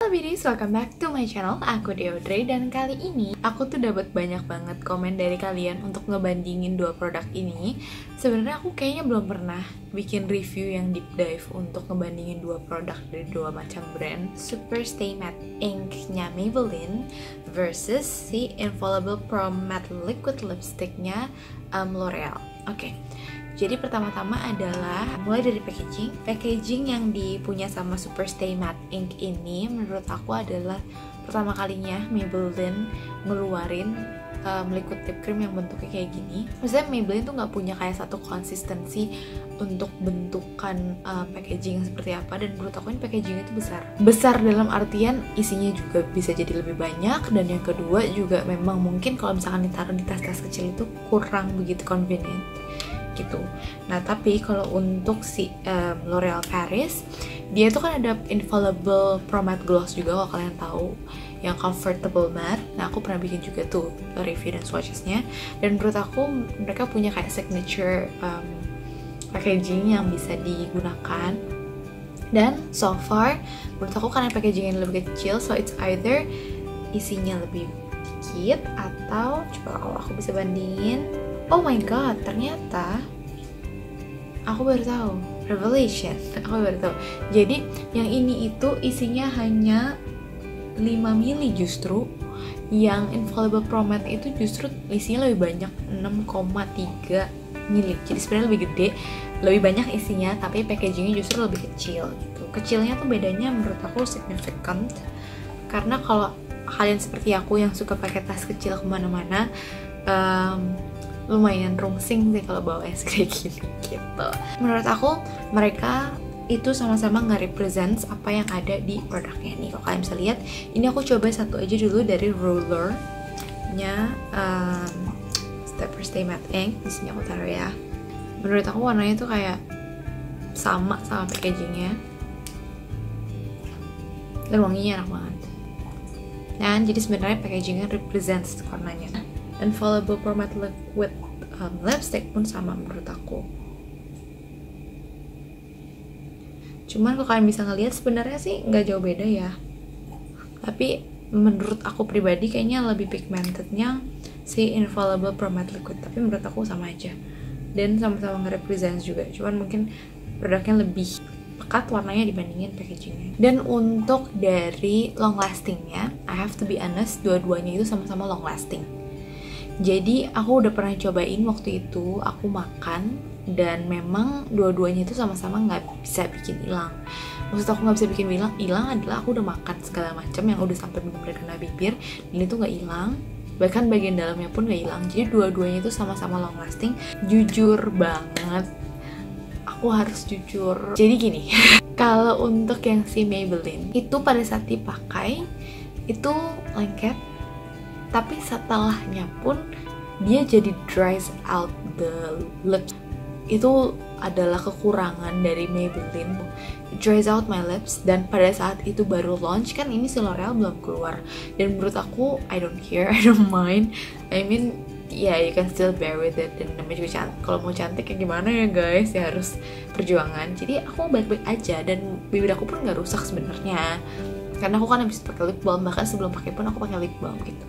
Halo beauties, welcome back to my channel. Aku Deodre dan kali ini aku tuh dapat banyak banget komen dari kalian untuk ngebandingin dua produk ini. Sebenarnya aku kayaknya belum pernah bikin review yang deep dive untuk ngebandingin dua produk dari dua macam brand. Super Stay Matte Ink-nya Maybelline versus si Infallible Pro Matte Liquid Lipstick-nya L'Oreal. Oke. Jadi pertama-tama adalah mulai dari packaging. Packaging yang dipunya sama Super Stay Matte Ink ini menurut aku adalah pertama kalinya Maybelline ngeluarin liquid lip cream yang bentuknya kayak gini. Maksudnya Maybelline tuh nggak punya kayak satu konsistensi untuk bentukan packaging seperti apa, dan menurut aku ini packagingnya itu besar. Besar dalam artian isinya juga bisa jadi lebih banyak, dan yang kedua juga memang mungkin kalau misalkan ditaruh di tas-tas kecil itu kurang begitu convenient gitu. Nah tapi kalau untuk si L'Oreal Paris, dia tuh kan ada Infallible Pro Matte Gloss juga kalau kalian tahu, yang comfortable matte. Nah aku pernah bikin juga tuh review dan swatchesnya, dan menurut aku mereka punya kayak signature packaging yang bisa digunakan. Dan so far menurut aku karena packagingnya lebih kecil, so it's either isinya lebih dikit atau coba kalau aku bisa bandingin. Oh my god, ternyata aku baru tahu, revelation, aku baru tahu. Jadi yang ini itu isinya hanya 5 mili justru. Yang Infallible Pro Matte itu justru isinya lebih banyak, 6,3 mili. Jadi sebenarnya lebih gede, lebih banyak isinya, tapi packagingnya justru lebih kecil gitu. Kecilnya tuh bedanya menurut aku significant, karena kalau kalian seperti aku yang suka pakai tas kecil kemana-mana, lumayan rungsing sih kalau bawa es kayak gini gitu. Menurut aku mereka itu sama-sama nge-represent apa yang ada di produknya nih. Kalau kalian bisa lihat, ini aku coba satu aja dulu dari roller-nya Super Stay Matte Ink. Di sini aku taruh ya. Menurut aku warnanya tuh kayak sama packagingnya, dan wanginya enak banget. Dan jadi sebenarnya packagingnya represents warnanya. Infallible Pro Matte Liquid Lipstick pun sama menurut aku. Cuman kalau kalian bisa ngelihat sebenarnya sih nggak jauh beda ya. Tapi menurut aku pribadi kayaknya lebih pigmentednya si Infallible Pro Matte Liquid. Tapi menurut aku sama aja. Dan sama-sama nge-represent juga. Cuman mungkin produknya lebih pekat warnanya dibandingin packagingnya. Dan untuk dari long lastingnya, I have to be honest, dua-duanya itu sama-sama long lasting. Jadi aku udah pernah cobain waktu itu, aku makan, dan memang dua-duanya itu sama-sama nggak bisa bikin hilang. Maksud aku nggak bisa bikin hilang adalah aku udah makan segala macam yang udah sampai benar-benar kena bibir, dan itu nggak hilang. Bahkan bagian dalamnya pun nggak hilang. Jadi dua-duanya itu sama-sama long lasting. Jujur banget, aku harus jujur. Jadi gini, kalau untuk yang si Maybelline itu pada saat dipakai itu lengket, tapi setelahnya pun dia jadi dries out the lips. Itu adalah kekurangan dari Maybelline, dries out my lips. Dan pada saat itu baru launch kan, ini si L'Oreal belum keluar, dan menurut aku I don't care, I don't mind. I mean yeah, you can still bear with it, dan namanya juga cantik. Kalau mau cantik ya gimana ya guys, ya harus perjuangan. Jadi aku baik-baik aja, dan bibir aku pun nggak rusak sebenarnya, karena aku kan habis pakai lip balm. Bahkan sebelum pakai pun aku pakai lip balm gitu.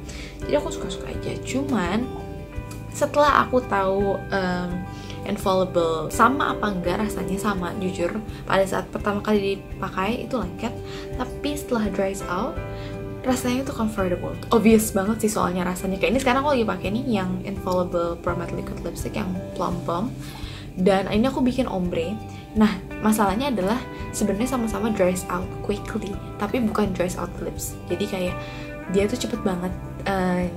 Jadi aku suka-suka aja. Cuman setelah aku tahu Infallible sama apa enggak, rasanya sama. Jujur pada saat pertama kali dipakai itu lengket, tapi setelah dries out rasanya itu comfortable. Obvious banget sih soalnya rasanya. Kayak ini sekarang aku lagi pakai nih yang Infallible Pro Matte Liquid Lipstick yang plum plum, dan ini aku bikin ombre. Nah, masalahnya adalah sebenarnya sama-sama dries out quickly, tapi bukan dries out lips. Jadi kayak dia tuh cepet banget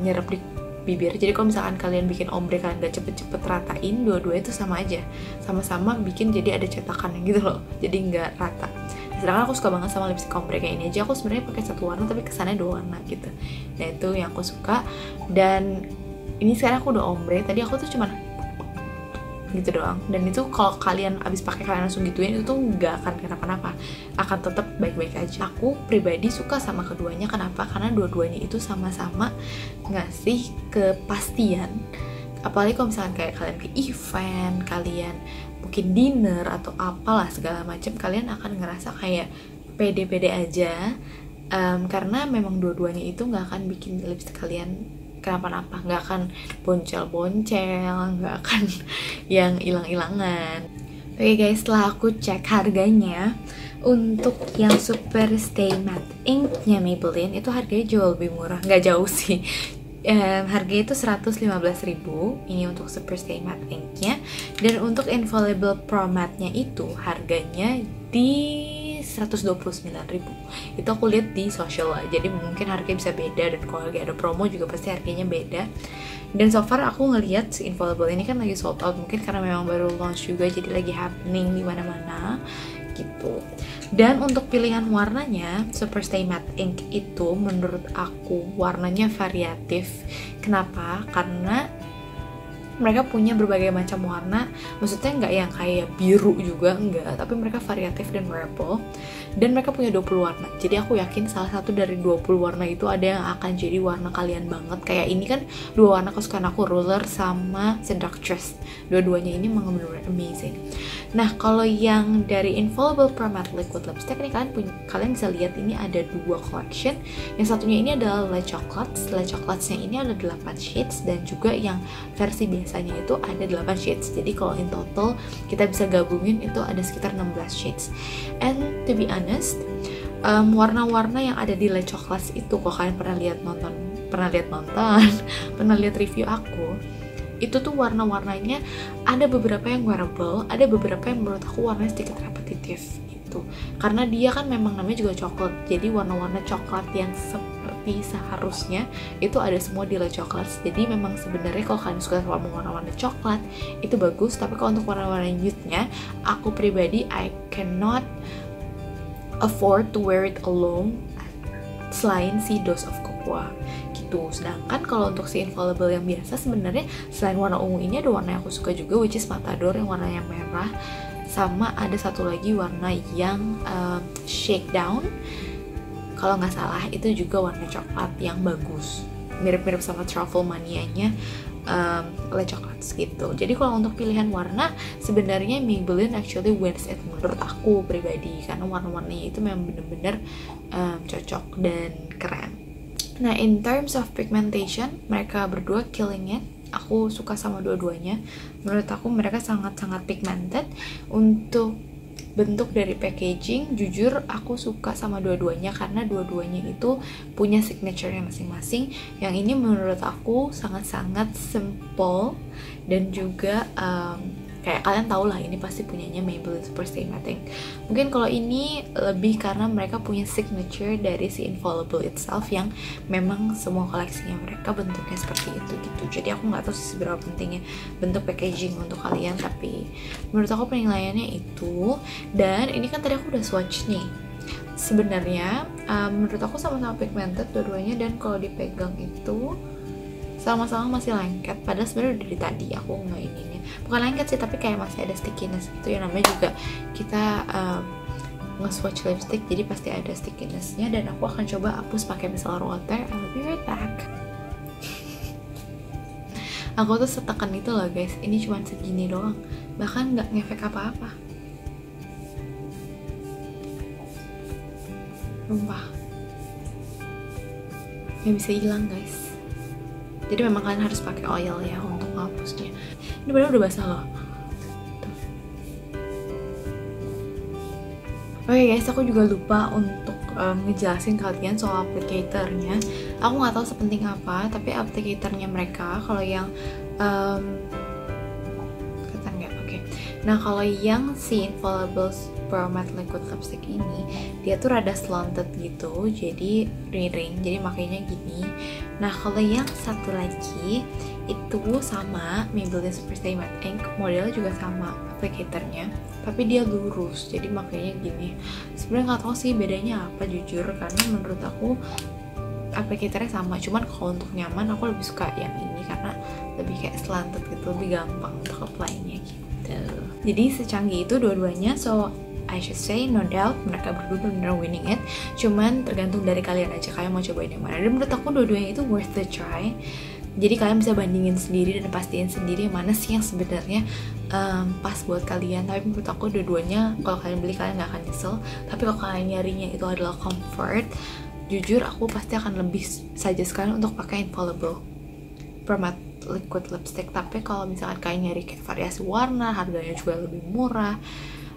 nyerap di bibir. Jadi kalau misalkan kalian bikin ombre, kalian gak cepet-cepet ratain, dua-duanya itu sama aja. Sama-sama bikin jadi ada cetakan gitu loh. Jadi nggak rata. Sedangkan aku suka banget sama lipstick ombre kayak ini aja. Aku sebenarnya pakai satu warna tapi kesannya dua warna gitu. Nah itu yang aku suka. Dan ini sekarang aku udah ombre. Tadi aku tuh cuman gitu doang, dan itu kalau kalian abis pakai kalian langsung gituin, itu tuh nggak akan kenapa-napa, akan tetap baik-baik aja. Aku pribadi suka sama keduanya. Kenapa? Karena dua-duanya itu sama-sama ngasih kepastian. Apalagi kalau misalkan kayak kalian ke event, kalian mungkin dinner atau apalah segala macam, kalian akan ngerasa kayak pede-pede aja karena memang dua-duanya itu nggak akan bikin lipstick kalian kenapa-napa, nggak akan boncel-boncel, nggak akan yang hilang-hilangan. Oke guys, setelah aku cek harganya, untuk yang Super Stay Matte Ink-nya Maybelline itu harganya jauh lebih murah, nggak jauh sih. Harganya itu 115.000 ini untuk Super Stay Matte Ink-nya, dan untuk Infallible Pro Matte-nya itu harganya di 129.000. Itu aku lihat di social lah, jadi mungkin harganya bisa beda, dan kalau lagi ada promo juga pasti harganya beda. Dan so far aku ngelihat si Infallible ini kan lagi sold out, mungkin karena memang baru launch juga, jadi lagi happening di mana-mana gitu. Dan untuk pilihan warnanya, Super Stay Matte Ink itu menurut aku warnanya variatif. Kenapa? Karena mereka punya berbagai macam warna, maksudnya nggak yang kayak biru juga, enggak, tapi mereka variatif dan wearable. Dan mereka punya 20 warna, jadi aku yakin salah satu dari 20 warna itu ada yang akan jadi warna kalian banget. Kayak ini kan dua warna kesukaan aku, Ruler sama Seductress. Dua-duanya ini memang benar-benar amazing. Nah, kalau yang dari Infallible Pro Matte Liquid Lipstick ini kalian bisa lihat ini ada dua collection. Yang satunya ini adalah Le Chocolates. Le Chocolates-nya ini ada 8 shades, dan juga yang versi biasanya itu ada 8 shades. Jadi kalau in total kita bisa gabungin itu ada sekitar 16 shades. And to be honest, warna-warna yang ada di Le Chocolates itu, kalau kalian pernah lihat review aku, itu tuh warna-warnanya ada beberapa yang wearable, ada beberapa yang menurut aku warnanya sedikit repetitif gitu. Karena dia kan memang namanya juga coklat, jadi warna-warna coklat yang seperti seharusnya itu ada semua di Le Chocolates. Jadi memang sebenarnya kalau kalian suka sama warna-warna coklat itu bagus, tapi kalau untuk warna-warna nude-nya, aku pribadi I cannot afford to wear it alone selain si Dose of Cocoa gitu. Sedangkan kalau untuk si Infallible yang biasa, sebenarnya selain warna ungu ini ada warna yang aku suka juga, which is Matador yang warnanya merah, sama ada satu lagi warna yang Shakedown kalau nggak salah, itu juga warna coklat yang bagus, mirip-mirip sama Truffle Mania-nya Le Chocolates gitu. Jadi kalau untuk pilihan warna, sebenarnya Maybelline actually wins it menurut aku pribadi, karena warna-warnanya itu memang bener-bener cocok dan keren. Nah, in terms of pigmentation, mereka berdua killing it. Aku suka sama dua-duanya. Menurut aku mereka sangat-sangat pigmented. Untuk bentuk dari packaging, jujur aku suka sama dua-duanya, karena dua-duanya itu punya signature-nya masing-masing. Yang ini menurut aku sangat-sangat simple, dan juga kayak kalian tau lah ini pasti punyanya Maybelline Super Stay Matte Ink. Mungkin kalau ini lebih karena mereka punya signature dari si Infallible itself, yang memang semua koleksinya mereka bentuknya seperti itu gitu. Jadi aku nggak tahu sih seberapa pentingnya bentuk packaging untuk kalian, tapi menurut aku penilaiannya itu. Dan ini kan tadi aku udah swatch nih. Sebenarnya menurut aku sama-sama pigmented dua-duanya, dan kalau dipegang itu sama-sama masih lengket. Padahal sebenarnya udah dari tadi aku nggak ininya, bukan lengket sih, tapi kayak masih ada stickiness gitu. Yang namanya juga kita nge-swatch lipstick, jadi pasti ada stickinessnya. Dan aku akan coba hapus pakai micellar water. I'll be right back. Aku tuh setekan itu loh guys, ini cuma segini doang, bahkan nggak ngefek apa-apa, sumpah nggak bisa hilang guys. Jadi memang kalian harus pakai oil ya untuk menghapusnya. Ini padahal udah basah loh. Oke guys, aku juga lupa untuk ngejelasin kalian soal applicatornya. Aku nggak tahu sepenting apa, tapi applicatornya mereka kalau yang kelihatan nggak? Oke. Nah, kalau yang si Infallible Pro Matte Liquid Lipstick ini, dia tuh rada slanted gitu, jadi ring-ring, jadi makanya gini. Nah, kalau yang satu lagi itu sama Maybelline Super Stay Matte Ink, modelnya juga sama applicatornya, tapi dia lurus, jadi makanya gini. Sebenarnya nggak tahu sih bedanya apa jujur, karena menurut aku applicatornya sama, cuman kalau untuk nyaman aku lebih suka yang ini karena lebih kayak slanted gitu, lebih gampang untuk apply-nya gitu. Jadi secanggih itu dua-duanya, so I should say no doubt mereka berdua benar-benar winning it. Cuman tergantung dari kalian aja, kalian mau cobain yang mana. Dan menurut aku dua-duanya itu worth the try. Jadi kalian bisa bandingin sendiri dan pastiin sendiri mana sih yang sebenarnya pas buat kalian. Tapi menurut aku dua-duanya kalau kalian beli kalian nggak akan nyesel. Tapi kalau kalian nyarinya itu adalah comfort, jujur aku pasti akan lebih suggest kalian untuk pakai Infallible Pro Matte Liquid Lipstick. Tapi kalau misalkan kalian nyari kayak variasi warna, harganya juga lebih murah,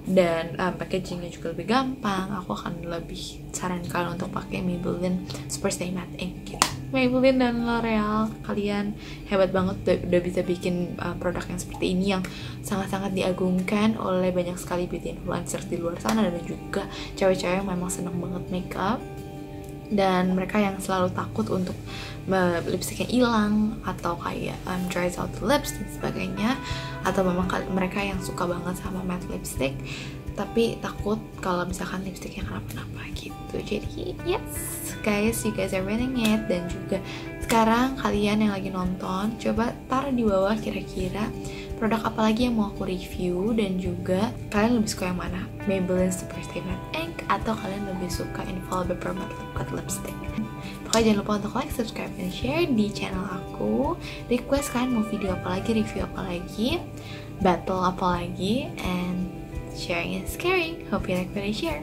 dan packagingnya juga lebih gampang, aku akan lebih saran kalian untuk pakai Maybelline Superstay Matte Ink gitu. Maybelline dan L'Oreal, kalian hebat banget udah bisa bikin produk yang seperti ini, yang sangat-sangat diagungkan oleh banyak sekali beauty influencer di luar sana, dan juga cewek-cewek yang memang seneng banget makeup, dan mereka yang selalu takut untuk lipstiknya hilang atau kayak dries out the lips dan sebagainya, atau memang mereka yang suka banget sama matte lipstick tapi takut kalau misalkan lipstiknya kenapa-napa gitu. Jadi yes guys, you guys are winning it. Dan juga sekarang kalian yang lagi nonton, coba taruh di bawah kira-kira produk apa lagi yang mau aku review, dan juga kalian lebih suka yang mana, Maybelline Superstay Matte Ink atau kalian lebih suka Infallible Pro Matte Liquid Lipstick. Pokoknya jangan lupa untuk like, subscribe, dan share di channel aku. Request kalian mau video apa lagi, review apa lagi, battle apa lagi, and sharing is caring. Hope you like what I share.